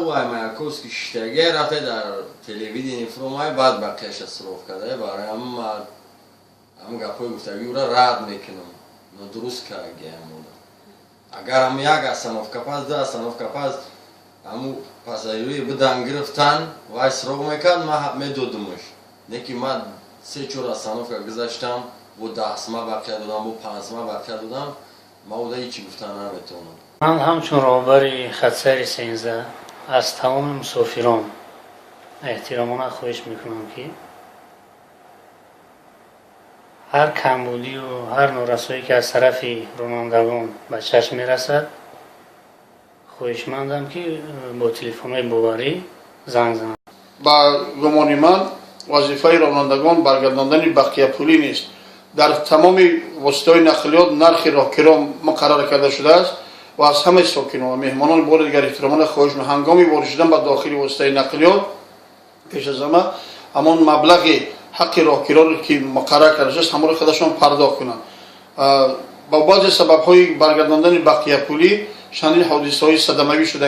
وای Mayakovsky işlerge rafte dar televizyonی فرومای بعد بقیه‌اش صرف کرده برای هم گپای گفتگی را رد میکنم درست کردیم اگر هم یک استانوفکا پس ده استانوفکا پس همو پاساژیری بدن گرفتن وای سراغ میکرد ما میدادمش نکی ما 3-4 استانوفکا گذاشتم و 10 ما بقیه دادم و 5 ما بقیه دادم ما اوده هیچی گفتن نمیتونم. من همچون راهبر خطسر 13 از تمام مسافران احترامانه خواهش میکنم که هر کمبودی و هر نارسایی که از طرف رانندگان به چشم میرسد خواهشمندم که با تلفن‌های باوری زنگ زنند. با گمان من وظیفه رانندگان برگرداندن بقیه پولی نیست. در تمام وسایل نقلیات نرخ راهکرا مقرر کرده شده است و از همه ساکنان و مهمانان بار دیگر احترامانه خواهش می‌کنم هنگامی وارد شدن به داخل وسایل نقلیات پیش از همه همان مبلغ حق راهکرا را که مقرر کرده است همراه خودشان پرداخت کنند. با بعضی سبب‌های برگرداندن بقیه پولی چندین حادثه‌های صدمه‌ای شده